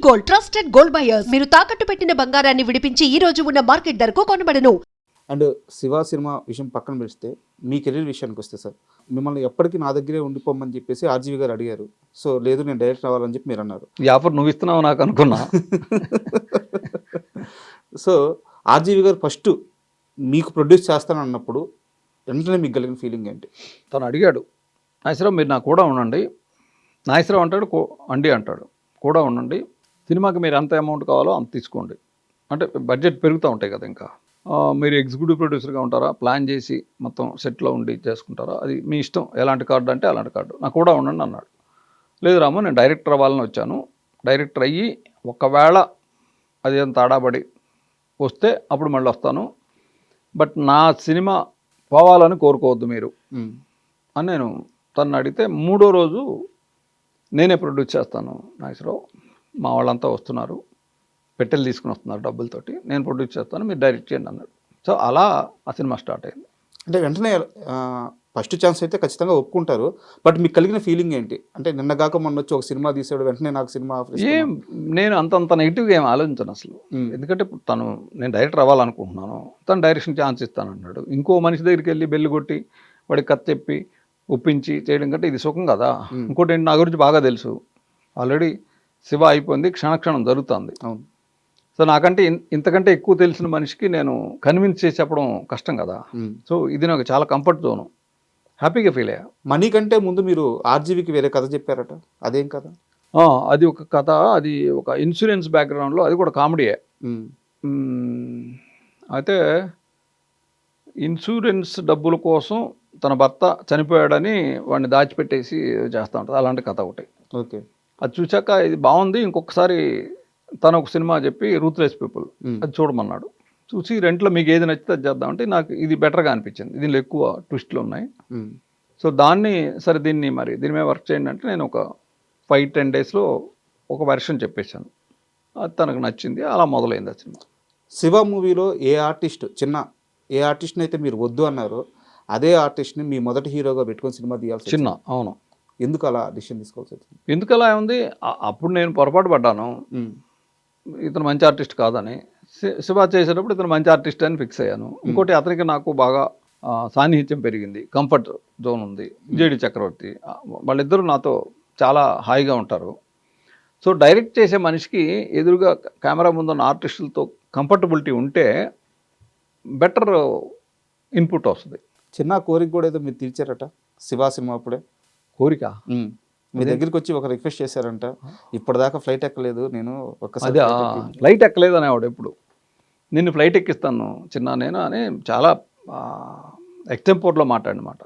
Gold, trusted gold buyers. మీరు తాకట్టు పెట్టిన బంగారాన్ని విడిపించి ఈ రోజు ఉన్న మార్కెట్ ధరకు కొనబడను. అండ్ శివ సినిమా విషయం పక్కన పెడితే మీ కెరీర్ విషయానికి వస్తే సార్, మిమ్మల్ని ఎప్పటికీ నా దగ్గరే ఉండిపోమని చెప్పేసి ఆర్జీవి గారు అడిగారు. సో లేదు, నేను డైరెక్టర్ అవ్వాలని చెప్పి మీరు అన్నారు. ఈ ఆఫర్ నువ్వు ఇస్తున్నావు నాకు అనుకున్నా. సో ఆర్జీవి గారు ఫస్ట్ మీకు ప్రొడ్యూస్ చేస్తాను అన్నప్పుడు వెంటనే మీకు కలిగిన ఫీలింగ్ ఏంటి? తను అడిగాడు, నాగేశ్వరరావు మీరు నాకు కూడా ఉండండి. నాగేశ్వరరావు అంటాడు అండి అంటాడు, కూడా ఉండండి, సినిమాకి మీరు ఎంత అమౌంట్ కావాలో అంత తీసుకోండి. అంటే బడ్జెట్ పెరుగుతూ ఉంటాయి కదా, ఇంకా మీరు ఎగ్జిక్యూటివ్ ప్రొడ్యూసర్గా ఉంటారా, ప్లాన్ చేసి మొత్తం సెట్లో ఉండి చేసుకుంటారా, అది మీ ఇష్టం, ఎలాంటి కార్డు అంటే అలాంటి కార్డు, నాకు కూడా ఉండండి అన్నాడు. లేదు రాము, నేను డైరెక్టర్ అవ్వాలని వచ్చాను, డైరెక్టర్ అయ్యి ఒకవేళ అదేం తాడాబడి వస్తే అప్పుడు మళ్ళీ వస్తాను, బట్ నా సినిమా పోవాలని కోరుకోవద్దు మీరు అని నేను తను అడిగితే, మూడో రోజు నేనే ప్రొడ్యూస్ చేస్తాను నాగేశ్వరరావు, మా వాళ్ళంతా వస్తున్నారు, పెట్టెలు తీసుకుని వస్తున్నారు డబ్బులతోటి, నేను ప్రొడ్యూస్ చేస్తాను, మీరు డైరెక్ట్ చేయండి అన్నాడు. సో అలా ఆ సినిమా స్టార్ట్ అయింది. అంటే వెంటనే ఫస్ట్ ఛాన్స్ అయితే ఖచ్చితంగా ఒప్పుకుంటారు, బట్ మీకు కలిగిన ఫీలింగ్ ఏంటి? అంటే నిన్నగాక మొన్న వచ్చి ఒక సినిమా తీసాడు, వెంటనే నాకు సినిమా ఏం నేను అంత నెగిటివ్గా ఏం ఆలోచించాను అసలు. ఎందుకంటే తను, నేను డైరెక్టర్ అవ్వాలనుకుంటున్నాను, తను డైరెక్షన్ ఛాన్స్ ఇస్తాను అన్నాడు. ఇంకో మనిషి దగ్గరికి వెళ్ళి బెల్లు కొట్టి వాడికి కథ చెప్పి ఒప్పించి చేయడం కంటే ఇది సుఖం కదా. ఇంకోటి ఏంటి, నా గురించి బాగా తెలుసు, ఆల్రెడీ శివ అయిపోయింది, క్షణక్షణం జరుగుతుంది. అవును. సో నాకంటే ఇంతకంటే ఎక్కువ తెలిసిన మనిషికి నేను కన్విన్స్ చేసి చెప్పడం కష్టం కదా. సో ఇది నాకు చాలా కంఫర్ట్ జోను, హ్యాపీగా ఫీల్ అయ్యా. మనీ కంటే ముందు మీరు ఆర్జీవికి వేరే కథ చెప్పారట, అదేం కథ? అది ఒక కథ, అది ఒక ఇన్సూరెన్స్ బ్యాక్గ్రౌండ్లో, అది కూడా కామెడీయే. అయితే ఇన్సూరెన్స్ డబ్బుల కోసం తన భర్త చనిపోయాడని వాడిని దాచిపెట్టేసి చేస్తూ ఉంటుంది, అలాంటి కథ ఒకటి. ఓకే. అది చూశాక ఇది బాగుంది, ఇంకొకసారి తను ఒక సినిమా చెప్పి రూత్లెస్ పీపుల్, అది చూడమన్నాడు. చూసి రెంట్లో మీకు ఏది నచ్చితే అది చేద్దామంటే నాకు ఇది బెటర్గా అనిపించింది, దీనిలో ఎక్కువ ట్విస్ట్లు ఉన్నాయి. సో దాన్ని సరే దీని మీద వర్క్ చేయండి అంటే నేను ఒక 5-10 డేస్లో ఒక వెర్షన్ చెప్పేశాను, అది తనకు నచ్చింది, అలా మొదలైంది ఆ సినిమా. శివ మూవీలో ఏ ఆర్టిస్ట్ని అయితే మీరు వద్దు అన్నారో అదే ఆర్టిస్ట్ని మీ మొదటి హీరోగా పెట్టుకొని సినిమా తీయాల్సి చిన్న. అవును. ఎందుకు అలా డిసిషన్ తీసుకోవాల్సి వచ్చింది? ఎందుకు అలా ఉంది, అప్పుడు నేను పొరపాటు పడ్డాను, ఇతను మంచి ఆర్టిస్ట్ కాదని. శివ చేసేటప్పుడు ఇతను మంచి ఆర్టిస్ట్ అని ఫిక్స్ అయ్యాను. ఇంకోటి, అతనికి నాకు బాగా సాన్నిహిత్యం పెరిగింది, కంఫర్ట్ జోన్ ఉంది. జేడి చక్రవర్తి, వాళ్ళిద్దరూ నాతో చాలా హాయిగా ఉంటారు. సో డైరెక్ట్ చేసే మనిషికి ఎదురుగా కెమెరా ముందున్న ఆర్టిస్టులతో కంఫర్టబిలిటీ ఉంటే బెటర్ ఇన్పుట్ వస్తుంది. చిన్న కోరిక కూడా ఏదో మీరు తీర్చారట శివ సినిమా అప్పుడే. కోరిక? మీ దగ్గరికి వచ్చి ఒక రిక్వెస్ట్ చేశారంట, ఇప్పటిదాకా ఫ్లైట్ ఎక్కలేదు నేను, ఒక్కసారి ఫ్లైట్ ఎక్కలేదు అనేవాడు ఎప్పుడు. నిన్ను ఫ్లైట్ ఎక్కిస్తాను చిన్న నేను అని చాలా ఎక్స్టెంపోర్ట్లో మాట్లాడినమాట.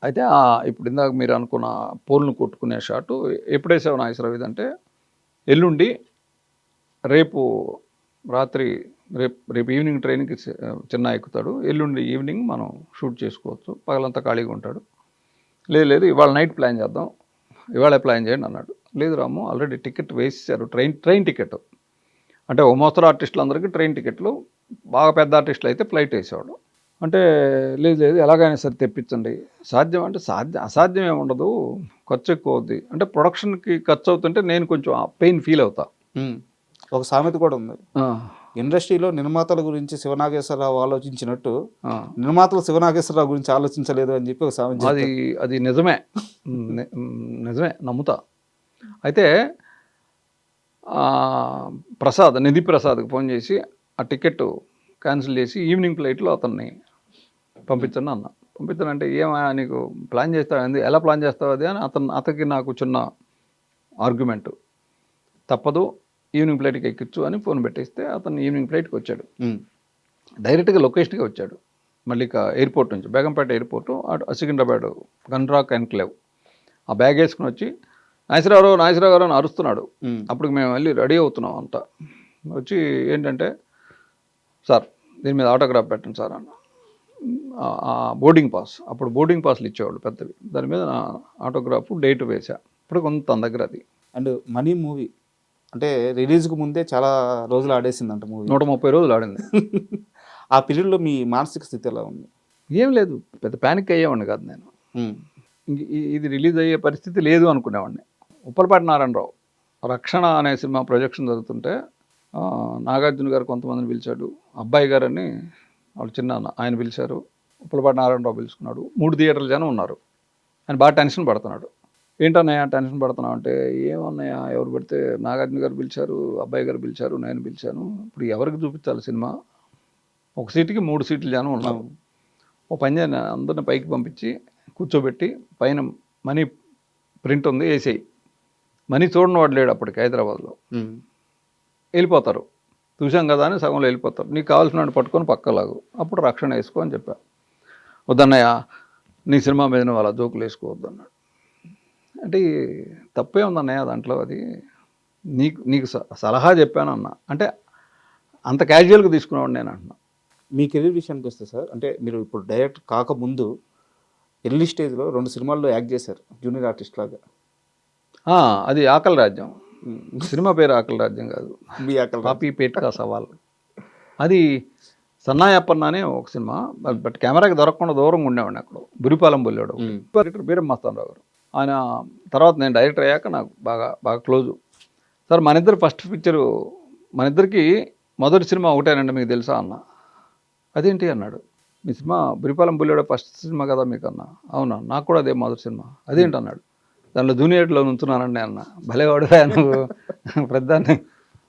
అయితే ఇప్పుడు ఇందాక మీరు అనుకున్న పోల్ను కొట్టుకునే షాటు ఎప్పుడేసావు నాగేశ్వరరావు ఇదంటే, ఎల్లుండి రేపు రాత్రి రేపు ఈవినింగ్ ట్రైన్కి చిన్న ఎక్కుతాడు, ఎల్లుండి ఈవినింగ్ మనం షూట్ చేసుకోవచ్చు, పగలంతా ఖాళీగా ఉంటాడు. లేదు ఇవాళ నైట్ ప్లాన్ చేద్దాం, ఇవాళ ప్లాన్ చేయండి అన్నాడు. లేదు రాము, ఆల్రెడీ టికెట్ వేసేసారు, ట్రైన్ టికెట్. అంటే ఓ మోస్తరు ఆర్టిస్టులు అందరికీ ట్రైన్ టికెట్లు, బాగా పెద్ద ఆర్టిస్టులు అయితే ఫ్లైట్ వేసేవాడు. అంటే లేదు ఎలాగైనా సరే తెప్పించండి. సాధ్యం అంటే అసాధ్యం ఏమి ఉండదు, ఖర్చు ఎక్కువ అవుద్ది అంటే, ప్రొడక్షన్కి ఖర్చు అవుతుంటే నేను కొంచెం పెయిన్ ఫీల్ అవుతా. ఒక సామెత కూడా ఉంది, ఇండస్ట్రీలో నిర్మాతల గురించి శివనాగేశ్వరరావు ఆలోచించినట్టు నిర్మాతలు శివనాగేశ్వరరావు గురించి ఆలోచించలేదు అని చెప్పి ఒక సామెత. అది నిజమే, నమ్ముతా. అయితే నిధి ప్రసాద్కి ఫోన్ చేసి ఆ టికెట్ క్యాన్సిల్ చేసి ఈవినింగ్ ఫ్లైట్లో అతన్ని పంపించండి అన్న. పంపించానంటే ఏమయ్యా నీకు ప్లాన్ చేస్తావు, ఎలా ప్లాన్ చేస్తావు అది అని అతనికి నాకు చిన్న ఆర్గ్యుమెంట్. తప్పదు, ఈవినింగ్ ఫ్లైట్కి ఎక్కించు అని ఫోన్ పెట్టేస్తే అతను ఈవినింగ్ ఫ్లైట్కి వచ్చాడు. డైరెక్ట్గా లొకేషన్కి వచ్చాడు, మళ్ళీ ఎయిర్పోర్ట్ నుంచి, బేగంపేట ఎయిర్పోర్టు, సికింద్రాబాద్ గన్రాక్ ఎన్క్లేవ్. ఆ బ్యాగ్ వేసుకుని వచ్చి నాగేశ్వరరావు గారు అని అరుస్తున్నాడు. అప్పుడు మేము వెళ్ళి రెడీ అవుతున్నాం అంతా. వచ్చి ఏంటంటే, సార్ దీని మీద ఆటోగ్రాఫ్ పెట్టండి సార్ అన్న. బోర్డింగ్ పాస్, అప్పుడు బోర్డింగ్ పాస్లు ఇచ్చేవాళ్ళు పెద్దవి, దాని మీద నా ఆటోగ్రాఫ్ డేట్ వేసా. ఇప్పుడు కొంత తన దగ్గర అది. అండ్ మనీ మూవీ అంటే రిలీజ్కి ముందే చాలా రోజులు ఆడేసిందంట మూవీ, 130 రోజులు ఆడింది. ఆ పీరియడ్లో మీ మానసిక స్థితి ఎలా ఉంది? ఏం లేదు, పెద్ద ప్యానిక్ అయ్యేవాడిని కాదు నేను. ఇది రిలీజ్ అయ్యే పరిస్థితి లేదు అనుకునేవాడిని. ఉప్పలపాటి నారాయణరావు రక్షణ అనే సినిమా ప్రొజెక్షన్ జరుగుతుంటే నాగార్జున గారు కొంతమందిని పిలిచాడు, అబ్బాయి గారని వాళ్ళు చిన్న ఆయన పిలిచారు, పులపాటి నారాయణరావు పిలుచుకున్నాడు. 3 థియేటర్లు జనం ఉన్నారు. ఆయన బాగా టెన్షన్ పడుతున్నాడు. ఏంటన్నయ్య టెన్షన్ పడుతున్నావు అంటే, ఏమన్నయ్య ఎవరు పెడితే నాగార్జున గారు పిలిచారు, అబ్బాయి గారు పిలిచారు, నేను పిలిచాను, ఇప్పుడు ఎవరికి చూపించాలి సినిమా? ఒక సీటుకి 3 సీట్లు జనం ఉన్నారు. ఓ పని చేయని అందరిని పైకి పంపించి కూర్చోబెట్టి పైన మనీ ప్రింట్ ఉంది వేసేయి. మనీ చూడని వాడు లేడు అప్పటికి హైదరాబాద్లో. వెళ్ళిపోతారు, చూసాం కదా అని సగంలో వెళ్ళిపోతారు. నీకు కావాల్సిన వాడిని పట్టుకొని పక్కలాగు, అప్పుడు రక్షణ వేసుకో అని చెప్పా. వద్దన్నయ్య నీ సినిమా మీద వాళ్ళ జోకులు వేసుకోవద్దు అన్నాడు. అంటే తప్పే ఉందన్నయ్య దాంట్లో, అది నీకు సలహా చెప్పాను అన్న. అంటే అంత క్యాజువల్గా తీసుకునేవాడు నేను అంటున్నా. మీ కెరీర్ విషయానికి వస్తే సార్, అంటే మీరు ఇప్పుడు డైరెక్ట్ కాకముందు ఎర్లీ స్టేజ్లో 2 సినిమాల్లో యాక్ట్ చేశారు జూనియర్ ఆర్టిస్ట్ లాగా. అది ఆకలి రాజ్యం. సినిమా పేరు ఆకలి రాజ్యం కాదు, మీ ఆకలి కాపీ పేట్ కా సవాల్. అది సన్నాయప్పన్న అనే ఒక సినిమా. బట్ కెమెరాకి దొరకకుండా దూరంగా ఉండేవాడిని అక్కడ. బురిపాలెం బొల్లాడు డైరెక్టర్ బీరం మస్తానరావు గారు. ఆయన తర్వాత నేను డైరెక్టర్ అయ్యాక నాకు బాగా క్లోజు. సార్ మన ఇద్దరు ఫస్ట్ పిక్చరు, మన ఇద్దరికి మొదటి సినిమా ఒకటేనండి మీకు తెలుసా అన్న. అదేంటి అన్నాడు. మీ సినిమా బురిపాలెం బొల్లాడు ఫస్ట్ సినిమా కదా మీకు అన్న. అవునా, నాకు కూడా అదే మొదటి సినిమా. అదేంటి అన్నాడు. దాంట్లో జూనియర్లో ఉంచున్నానండి అన్న. భలేవాడు నువ్వు ప్రధాన్ని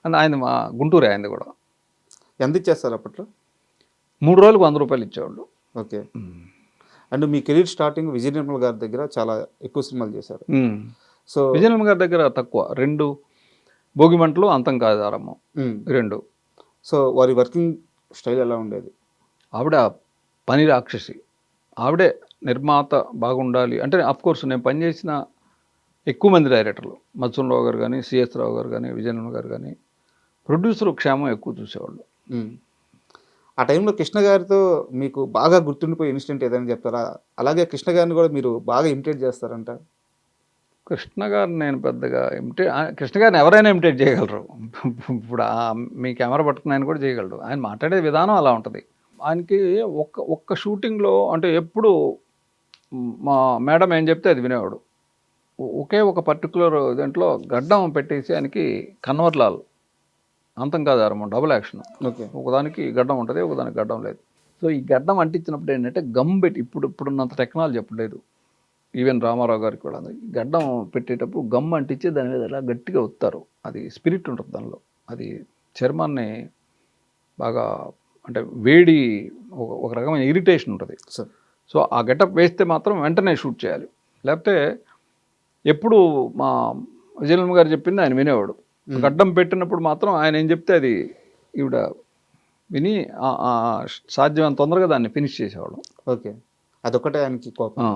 అని. ఆయన మా గుంటూరే, ఆయనది కూడా. ఎంత ఇచ్చేస్తారు అప్పట్లో? 3 రోజులకు 100 రూపాయలు ఇచ్చేవాళ్ళు. ఓకే. అండ్ మీ కెరీర్ స్టార్టింగ్ విజయ నిర్మల్ గారి దగ్గర చాలా ఎక్కువ సినిమాలు చేశారు. సో విజయ నిర్మల్ గారి దగ్గర తక్కువ, 2 భోగిమంటలు, అంతం కాదు ఆరంభం, 2. సో వారి వర్కింగ్ స్టైల్ ఎలా ఉండేది? ఆవిడ పని రాక్షసి, ఆవిడే నిర్మాత బాగుండాలి అంటే. కోర్స్ నేను పనిచేసిన ఎక్కువ మంది డైరెక్టర్లు, మత్సూన్ రావు గారు కానీ, సిఎస్ రావు గారు కానీ, విజయ నిర్మల్ గారు కానీ, ప్రొడ్యూసర్ క్షేమం ఎక్కువ చూసేవాళ్ళు. ఆ టైంలో కృష్ణ గారితో మీకు బాగా గుర్తుండిపోయే ఇన్సిడెంట్ ఏదైనా చెప్తారా? అలాగే కృష్ణ గారిని కూడా మీరు బాగా ఇమిటేట్ చేస్తారంట. కృష్ణ గారిని నేను పెద్దగా కృష్ణ గారిని ఎవరైనా ఇమిటేట్ చేయగలరు. ఇప్పుడు మీ కెమెరా పట్టుకుని ఆయన కూడా చేయగలరు. ఆయన మాట్లాడే విధానం అలా ఉంటుంది. ఆయనకి ఒక్క షూటింగ్లో అంటే ఎప్పుడు మా మేడం ఏం చెప్తే అది వినేవాడు. ఒకే ఒక పర్టికులర్ దాంట్లో గడ్డం పెట్టేసి ఆయనకి కన్వర్లాల్, అంతం కాదు ఆరంభం, డబుల్ యాక్షన్. ఓకే. ఒకదానికి గడ్డం ఉంటుంది, ఒకదానికి గడ్డం లేదు. సో ఈ గడ్డం అంటించినప్పుడు ఏంటంటే గమ్ పెట్టి, ఇప్పుడున్నంత టెక్నాలజీ అప్పుడు లేదు. ఈవెన్ రామారావు గారికి కూడా గడ్డం పెట్టేటప్పుడు గమ్ అంటించి దాని మీద ఇలా గట్టిగా వస్తారు. అది స్పిరిట్ ఉంటుంది దానిలో. అది చర్మాన్ని బాగా అంటే వేడి, ఒక రకమైన ఇరిటేషన్ ఉంటుంది. సో ఆ గెటప్ వేస్తే మాత్రం వెంటనే షూట్ చేయాలి. లేకపోతే ఎప్పుడు మా విజయలమ్మ గారు చెప్పింది ఆయన వినేవాడు. గడ్డం పెట్టినప్పుడు మాత్రం ఆయన ఏం చెప్తే అది ఈవిడ విని సాధ్యమైనంత తొందరగా దాన్ని ఫినిష్ చేసేవాడు. ఓకే. అదొక్కటే ఆయనకి కోపం.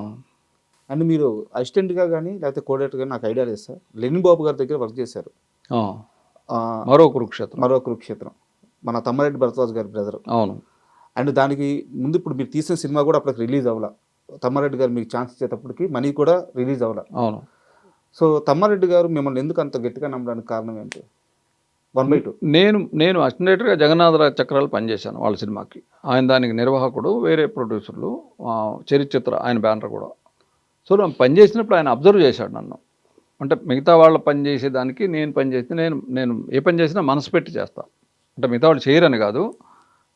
అండ్ మీరు అసిస్టెంట్గా కానీ లేకపోతే కోఆర్డినేటర్ కానీ నాకు ఐడియా లేదు సార్, లెనిన్ బాబు గారి దగ్గర వర్క్ చేశారు. మరో కురుక్షేత్రం మన తమ్మారెడ్డి భరద్వాజ్ గారి బ్రదర్. అవును. అండ్ దానికి ముందు ఇప్పుడు మీరు తీసిన సినిమా కూడా అప్పటికి రిలీజ్ అవ్వాల. తమ్మారెడ్డి గారు మీకు ఛాన్స్ ఇచ్చేటప్పటికి మనీ కూడా రిలీజ్ అవ్వాల. అవును. సో తమ్మారెడ్డి గారు మిమ్మల్ని ఎందుకు అంత గట్టిగా నమ్మడానికి కారణం ఏంటి? 1/2 నేను అసిస్టెంట్గా జగన్నాథరావు చక్రాలు పనిచేశాను వాళ్ళ సినిమాకి. ఆయన దానికి నిర్వాహకుడు, వేరే ప్రొడ్యూసర్లు, చరిత్ర ఆయన బ్యానర్ కూడా. సో నేను పనిచేసినప్పుడు ఆయన అబ్జర్వ్ చేశాడు నన్ను. అంటే మిగతా వాళ్ళు పనిచేసేదానికి నేను పనిచేస్తే నేను ఏ పని చేసినా మనసు పెట్టి చేస్తాను. అంటే మిగతా వాళ్ళు చేయరని కాదు,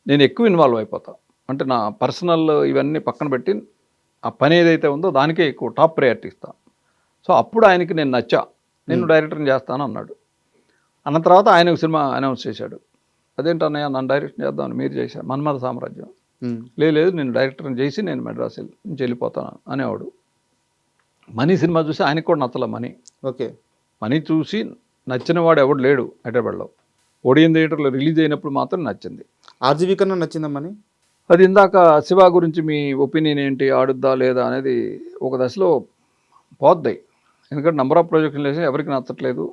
నేను ఎక్కువ ఇన్వాల్వ్ అయిపోతాను. అంటే నా పర్సనల్ ఇవన్నీ పక్కన పెట్టి ఆ పని ఏదైతే ఉందో దానికే ఎక్కువ టాప్ ప్రయారిటీ ఇస్తాను. సో అప్పుడు ఆయనకి నేను నచ్చా, నేను డైరెక్టర్ని చేస్తాను అన్నాడు. అన్న తర్వాత ఆయన ఒక సినిమా అనౌన్స్ చేశాడు. అదేంటన్నయ్య నన్ను డైరెక్షన్ చేద్దామని మీరు చేశారు, మన్మథ సామ్రాజ్యం. లేదు నేను డైరెక్టర్ని చేసి నేను మెడ్రాస్ నుంచి వెళ్ళిపోతాను అనేవాడు. మనీ సినిమా చూసి ఆయనకు కూడా నచ్చల మనీ. ఓకే. మనీ చూసి నచ్చిన వాడు ఎవడు లేడు హైదరాబాద్లో. ఓడియన్ థియేటర్లో రిలీజ్ అయినప్పుడు మాత్రం నచ్చింది. ఆర్జీవీ కన్నా నచ్చిందా మనీ? అది ఇందాక శివ గురించి మీ ఒపీనియన్ ఏంటి, ఆడుద్దా లేదా అనేది ఒక దశలో పోద్దాయి. ఎందుకంటే నెంబర్ ఆఫ్ ప్రొజెక్షన్ వేసి ఎవరికి నచ్చట్లేదు.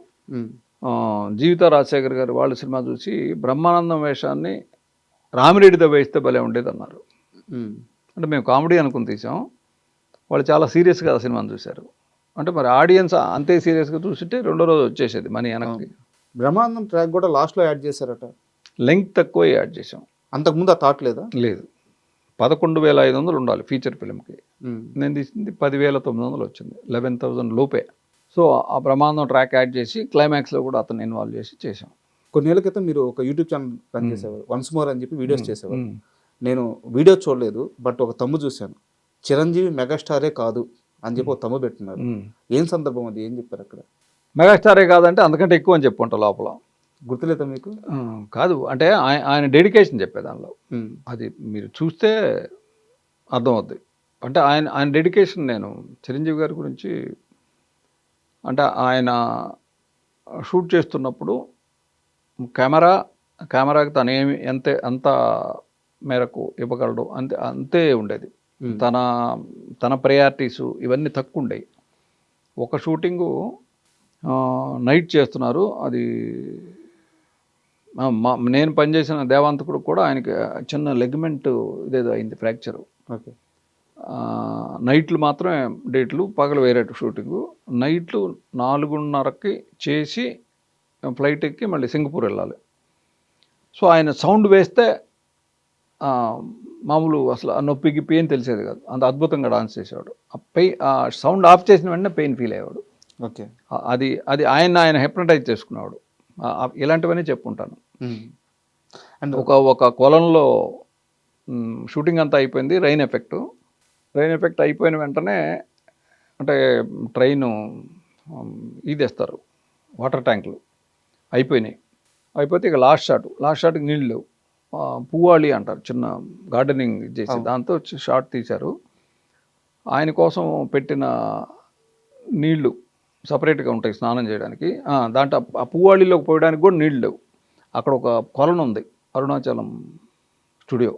జీవిత రాజశేఖర్ గారు వాళ్ళ సినిమా చూసి బ్రహ్మానందం వేషాన్ని రామిరెడ్డితో వేస్తే భలే ఉండేది అన్నారు. అంటే మేము కామెడీ అనుకుని తీసాం, వాళ్ళు చాలా సీరియస్గా ఆ సినిమాని చూశారు. అంటే మరి ఆడియన్స్ అంతే సీరియస్గా చూసింటే 2వ రోజు వచ్చేసేది మనీ వెనక్కి. బ్రహ్మానందం ట్రాక్ కూడా లాస్ట్లో యాడ్ చేశారట. లెంగ్త్ తక్కువ యాడ్ చేసాం. అంతకుముందు ఆ థాట్ లేదా? లేదు. 11,500 ఉండాలి ఫీచర్ ఫిల్మ్కి. నేను తీసింది 10,900 వచ్చింది, 11,000 లోపే. సో ఆ బ్రహ్మానందం ట్రాక్ యాడ్ చేసి క్లైమాక్స్లో కూడా అతను ఇన్వాల్వ్ చేసి చేసాం. కొన్నేళ్ల క్రితం మీరు ఒక యూట్యూబ్ ఛానల్ రన్ చేసేవారు, వన్స్ మోర్ అని చెప్పి వీడియోస్ చేసేవారు. నేను వీడియో చూడలేదు, బట్ ఒక తమ్ము చూశాను, చిరంజీవి మెగాస్టారే కాదు అని చెప్పి ఒక తమ్ము పెట్టున్నారు. ఏం సందర్భం అది, ఏం చెప్పారు అక్కడ? మెగాస్టారే కాదంటే అంతకంటే ఎక్కువ అని చెప్పుకుంటా లోపల. గుర్తులేదా మీకు? కాదు అంటే ఆయన డెడికేషన్ చెప్పే దానిలో అది మీరు చూస్తే అర్థమవుద్ది. అంటే ఆయన డెడికేషన్, నేను చిరంజీవి గారి గురించి అంటే ఆయన షూట్ చేస్తున్నప్పుడు కెమెరాకి తను ఎంత మేరకు ఇవ్వగలడు అంతే ఉండేది. తన ప్రయారిటీసు ఇవన్నీ తక్కువ ఉండేవి. ఒక షూటింగు నైట్ చేస్తున్నారు, అది నేను పనిచేసిన దేవాంతకుడు కూడా ఆయనకి చిన్న లెగ్మెంట్ ఇదేదో అయింది, ఫ్రాక్చరు. ఓకే. నైట్లు మాత్రమే డేట్లు, పగలు వేరే షూటింగు. నైట్లు 4:30కి చేసి ఫ్లైట్ ఎక్కి మళ్ళీ సింగపూర్ వెళ్ళాలి. సో ఆయన సౌండ్ వేస్తే మామూలు అసలు ఆ నొప్పికి పెయిన్ తెలిసేది కాదు, అంత అద్భుతంగా డాన్స్ చేసేవాడు. ఆ సౌండ్ ఆఫ్ చేసిన వెంటనే పెయిన్ ఫీల్ అయ్యేవాడు. ఓకే. అది ఆయన హెప్నటైజ్ చేసుకునేవాడు. ఇలాంటివన్నీ చెప్పుకుంటాను. అండ్ ఒక కొలంలో షూటింగ్ అంతా అయిపోయింది, రైన్ ఎఫెక్ట్ అయిపోయిన వెంటనే అంటే ట్రైను ఇదేస్తారు, వాటర్ ట్యాంకులు అయిపోతే ఇక లాస్ట్ షాట్కి నీళ్ళు లేవు. పువ్వాళి అంటారు, చిన్న గార్డెనింగ్ చేసి దాంతో షాట్ తీశారు. ఆయన కోసం పెట్టిన నీళ్లు సపరేట్గా ఉంటాయి స్నానం చేయడానికి, దాంట్లో ఆ పువ్వాళిలోకి పోయడానికి కూడా నీళ్ళు లేవు. అక్కడ ఒక కొలను ఉంది, అరుణాచలం స్టూడియో,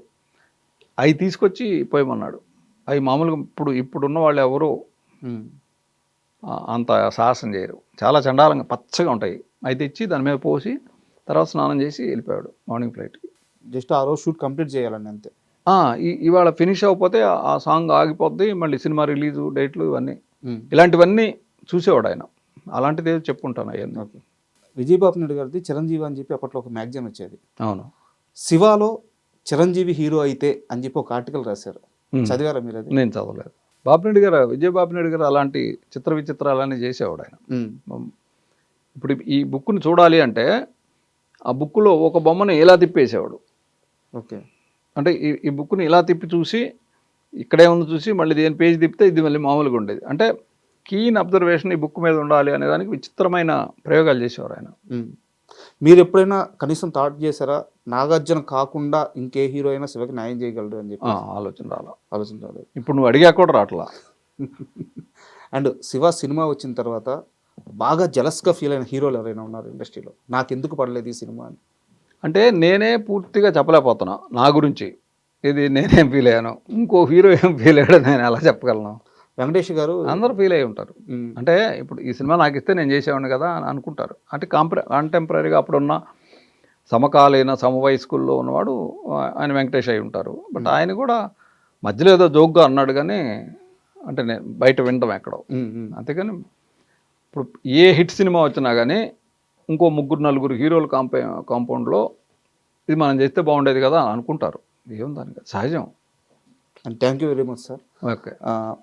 అవి తీసుకొచ్చి పోయమన్నాడు. అవి మామూలుగా ఇప్పుడున్న వాళ్ళు ఎవరు అంత సాహసం చేయరు, చాలా చండాలంగా పచ్చగా ఉంటాయి. అవి తెచ్చి దాని మీద పోసి తర్వాత స్నానం చేసి వెళ్ళిపోయాడు మార్నింగ్ ఫ్లైట్కి. జస్ట్ ఆ రోజు షూట్ కంప్లీట్ చేయాలని అంతే. ఇవాళ ఫినిష్ అయిపోతే ఆ సాంగ్ ఆగిపోద్ది, మళ్ళీ సినిమా రిలీజు డేట్లు ఇవన్నీ ఇలాంటివన్నీ చూసేవాడు ఆయన. అలాంటిది ఏదో చెప్పుకుంటాను అవన్నీ. ఓకే. విజయబాబు నాయుడు గారిది చిరంజీవి అని చెప్పి అప్పట్లో ఒక మ్యాగజైన్ వచ్చేది. అవును. శివాలో చిరంజీవి హీరో అయితే అని చెప్పి ఒక ఆర్టికల్ రాశారు, చదివారా మీరు అది? నేను చదవలేదు. విజయబాబు నాయుడు గారు అలాంటి చిత్ర విచిత్రాలన్నీ చేసేవాడు ఆయన. ఇప్పుడు ఈ బుక్ని చూడాలి అంటే ఆ బుక్లో ఒక బొమ్మను ఇలా తిప్పేసేవాడు. ఓకే. అంటే ఈ బుక్ని ఇలా తిప్పి చూసి ఇక్కడే ఉంది చూసి మళ్ళీ దేని పేజ్ తిప్పితే ఇది మళ్ళీ మామూలుగా ఉండేది. అంటే కీన్ అబ్జర్వేషన్ ఈ బుక్ మీద ఉండాలి అనే దానికి విచిత్రమైన ప్రయోగాలు చేసేవారు ఆయన. మీరు ఎప్పుడైనా కనీసం థాట్ చేశారా, నాగార్జున కాకుండా ఇంకే హీరో అయినా శివకి న్యాయం చేయగలరు అని చెప్పి? ఆలోచన రాలేదు. ఇప్పుడు నువ్వు అడిగా కూడా రావట్లా. అండ్ శివ సినిమా వచ్చిన తర్వాత బాగా జలస్గా ఫీల్ అయిన హీరోలు ఎవరైనా ఉన్నారు ఇండస్ట్రీలో, నాకెందుకు పడలేదు ఈ సినిమా అని? అంటే నేనే పూర్తిగా చెప్పలేకపోతున్నా నా గురించి, ఇది నేనేం ఫీల్ అయ్యాను, ఇంకో హీరో ఏం ఫీల్ అయ్యాడో నేను ఎలా చెప్పగలను? వెంకటేష్ గారు అందరూ ఫీల్ అయ్యి ఉంటారు. అంటే ఇప్పుడు ఈ సినిమా నాకు ఇస్తే నేను చేసేవాడిని కదా అని అనుకుంటారు. అంటే కాంటెంపరీగా అప్పుడున్న సమకాలీన సమవయస్కుల్లో ఉన్నవాడు ఆయన వెంకటేష్ అయి ఉంటారు. బట్ ఆయన కూడా మధ్యలో ఏదో జోక్గా అన్నాడు కానీ, అంటే నేను బయట వినడం ఎక్కడో. అంతేగాని ఇప్పుడు ఏ హిట్ సినిమా వచ్చినా కానీ ఇంకో 3-4 హీరోల కాంపౌండ్లో ఇది మనం చేస్తే బాగుండేది కదా అని అనుకుంటారు. ఏం దానికి సహజం. And thank you very much sir. Okay.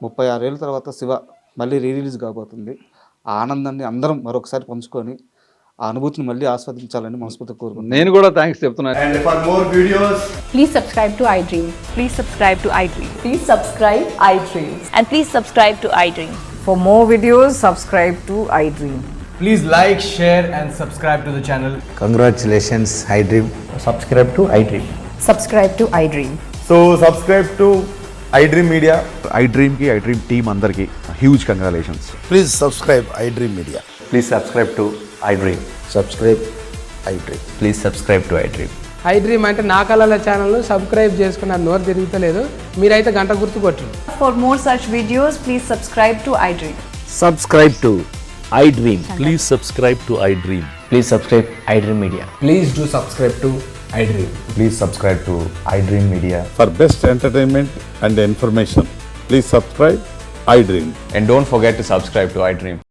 36 ఏళ్ళ తర్వాత శివ మళ్ళీ రిలీజ్ కాబోతుంది. ఆ ఆనందాన్ని అందరం మరొకసారి పంచుకొని ఆ అనుభూతిని మళ్ళీ ఆస్వాదించాలని మనస్ఫూర్తిగా కోరుకుంటున్నాను. నేను కూడా థ్యాంక్స్ చెప్తున్నాను. And for more videos, Please subscribe to iDream. Please subscribe to iDream. Please subscribe iDream. And please subscribe to iDream. For more videos, subscribe to iDream. please like, share and subscribe to the channel. Congratulations, iDream. Subscribe to iDream. Subscribe to iDream. So subscribe to iDream Media. iDream ki iDream team andarki huge congratulations. Please subscribe iDream Media. Please subscribe to iDream. Subscribe iDream. Please subscribe to iDream. iDream అంటే నా కళల channel subscribe చేసుకున్న నోరు తిరుగుతలేదు, మీరైతే గంట గుర్తు కొట్టండి. For more such videos, please subscribe to iDream. Subscribe to iDream. Please subscribe to iDream. Please subscribe iDream Media. Please do subscribe to iDream. Please subscribe to iDream Media. For best entertainment and information, please subscribe iDream. And don't forget to subscribe to iDream.